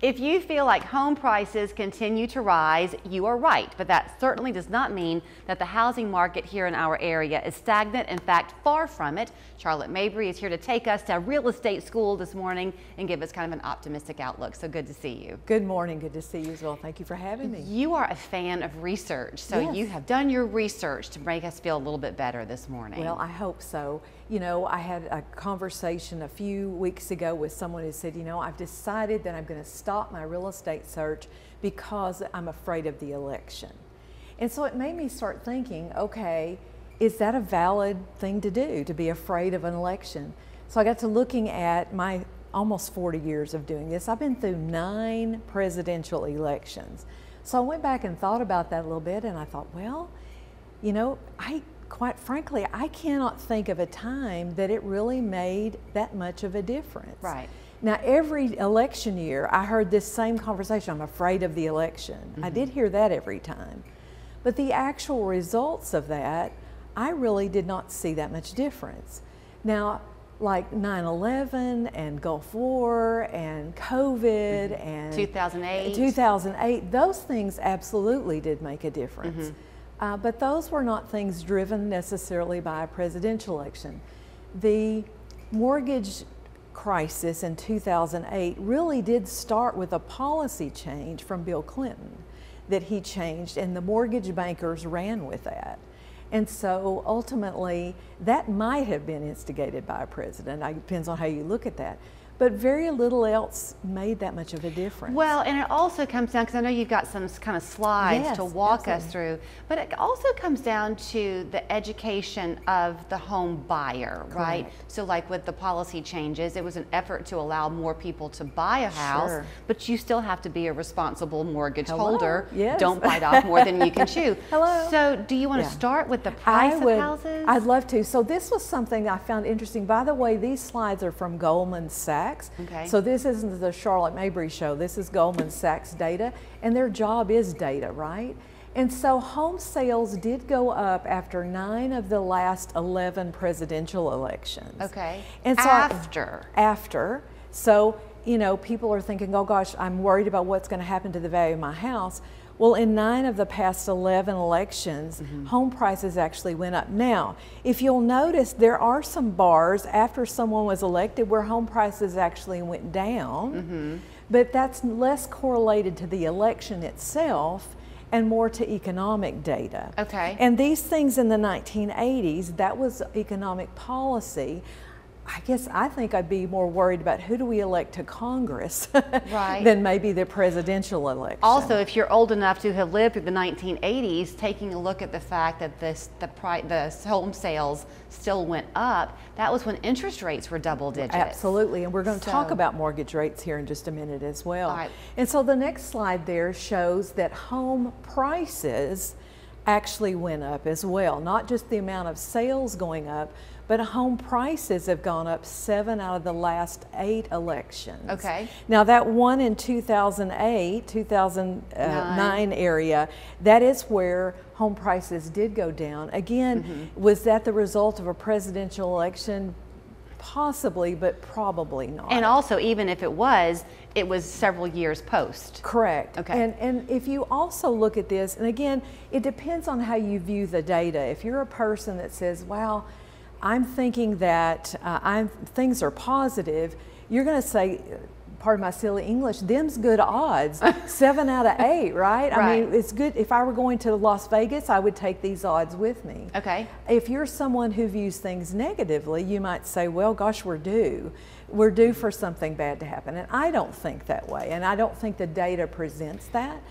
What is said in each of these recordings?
If you feel like home prices continue to rise, you are right, but that certainly does not mean that the housing market here in our area is stagnant. In fact, far from it. Charlotte Mabry is here to take us to real estate school this morning and give us kind of an optimistic outlook. So good to see you. Good morning. Good to see you as well. Thank you for having me. You are a fan of research, so yes. You have done your research to make us feel a little bit better this morning. Well, I hope so. You know, I had a conversation a few weeks ago with someone who said, you know, I've decided that I'm going to stop my real estate search because I'm afraid of the election. And so it made me start thinking, okay, is that a valid thing to do, to be afraid of an election? So I got to looking at my almost 40 years of doing this. I've been through 9 presidential elections. So I went back and thought about that a little bit, and I thought, well, you know, quite frankly, I cannot think of a time that it really made that much of a difference. Right. Now, every election year, I heard this same conversation, I'm afraid of the election. I did hear that every time. But the actual results of that, I really did not see that much difference. Now, like 9/11 and Gulf War and COVID and 2008, those things absolutely did make a difference. But those were not things driven necessarily by a presidential election. The mortgage crisis in 2008 really did start with a policy change from Bill Clinton that he changed, and the mortgage bankers ran with that. And so ultimately, that might have been instigated by a president. It depends on how you look at that. But very little else made that much of a difference. Well, and it also comes down, because I know you've got some kind of slides to walk us through, but it also comes down to the education of the home buyer, right? So like with the policy changes, it was an effort to allow more people to buy a house, but you still have to be a responsible mortgage holder. Don't bite off more than you can chew. So do you want to start with the price of houses? I'd love to. So this was something I found interesting. By the way, these slides are from Goldman Sachs. Okay. So this isn't the Charlotte Mabry show. This is Goldman Sachs data, and their job is data, right? And so home sales did go up after 9 of the last 11 presidential elections. Okay. And so after. So, you know, people are thinking, oh gosh, I'm worried about what's going to happen to the value of my house. Well, in 9 of the past 11 elections, home prices actually went up. Now, if you'll notice, there are some bars after someone was elected where home prices actually went down, but that's less correlated to the election itself and more to economic data. Okay. And these things in the 1980s, that was economic policy. I think I'd be more worried about who do we elect to Congress than maybe the presidential election. Also, if you're old enough to have lived through the 1980s, taking a look at the fact that the home sales still went up, that was when interest rates were double digits. Absolutely, and we're going to talk about mortgage rates here in just a minute as well. All right. And so the next slide there shows that home prices actually went up as well, not just the amount of sales going up, but home prices have gone up 7 out of the last 8 elections. Okay. Now that one in 2008, 2009 area, that is where home prices did go down. Again, was that the result of a presidential election? Possibly, but probably not. And also, even if it was several years post. Correct. Okay. And if you also look at this, and again, it depends on how you view the data. If you're a person that says, wow, I'm thinking that things are positive, you're going to say, pardon my silly English, them's good odds. 7 out of 8, right? I mean, it's good. If I were going to Las Vegas, I would take these odds with me. Okay. If you're someone who views things negatively, you might say, well, gosh, we're due. We're due for something bad to happen. And I don't think that way. And I don't think the data presents that.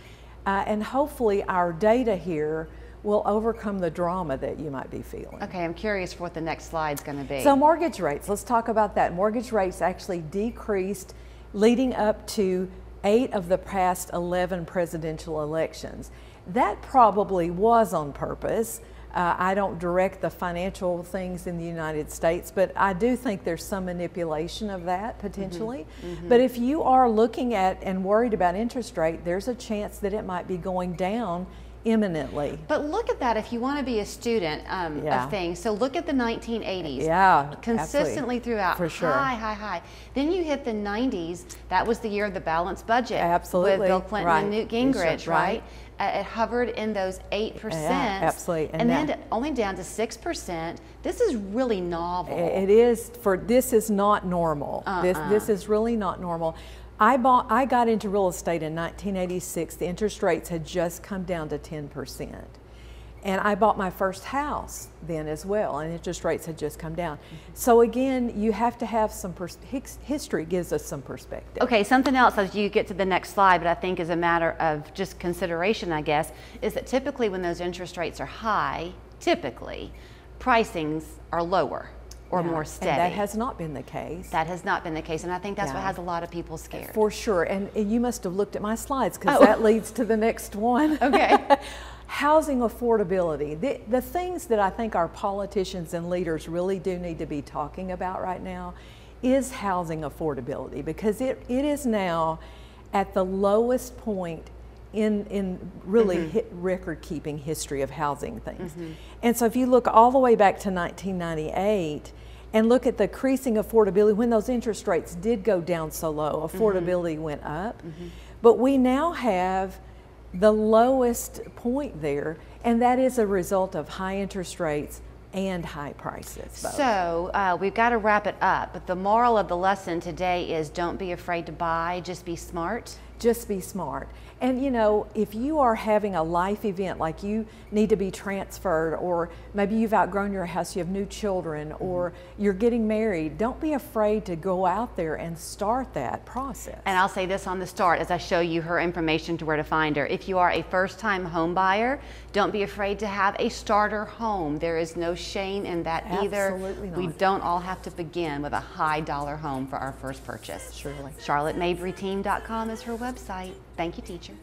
And hopefully our data here will overcome the drama that you might be feeling. Okay, I'm curious for what the next slide's going to be. So mortgage rates, let's talk about that. Mortgage rates actually decreased leading up to 8 of the past 11 presidential elections. That probably was on purpose. I don't direct the financial things in the United States, but I do think there's some manipulation of that potentially. But if you are looking at and worried about interest rate, there's a chance that it might be going down imminently. But look at that if you want to be a student of things. So look at the 1980s. Yeah, consistently throughout. For sure. High, high, high. Then you hit the 90s. That was the year of the balanced budget. Absolutely. With Bill Clinton Right. and Newt Gingrich, Right. It hovered in those 8%. Yeah, absolutely. And then only down to 6%. This is really novel. It is. This is not normal. This is really not normal. I got into real estate in 1986. The interest rates had just come down to 10%. And I bought my first house then as well, and interest rates had just come down. So again, you have to have some, history gives us some perspective. Okay, something else as you get to the next slide, but I think is a matter of just consideration, I guess, is that typically when those interest rates are high, typically, pricings are lower or more steady. And that has not been the case. That has not been the case, and I think that's what has a lot of people scared. For sure, and you must have looked at my slides because that leads to the next one. Okay. Housing affordability. The things that I think our politicians and leaders really do need to be talking about right now is housing affordability, because it is now at the lowest point in really record-keeping history of housing things. And so if you look all the way back to 1998 and look at the increasing affordability, when those interest rates did go down so low, affordability went up. But we now have the lowest point there, and that is a result of high interest rates and high prices. Both. So we've got to wrap it up, but the moral of the lesson today is don't be afraid to buy, just be smart. Just be smart. And you know, if you are having a life event, like you need to be transferred, or maybe you've outgrown your house, you have new children, or you're getting married, don't be afraid to go out there and start that process. And I'll say this on the start as I show you her information to where to find her. If you are a first-time home buyer, don't be afraid to have a starter home. There is no shame in that either. Absolutely not. We don't all have to begin with a high-dollar home for our first purchase. Surely. CharlotteMabryTeam.com is her website. Thank you, teacher.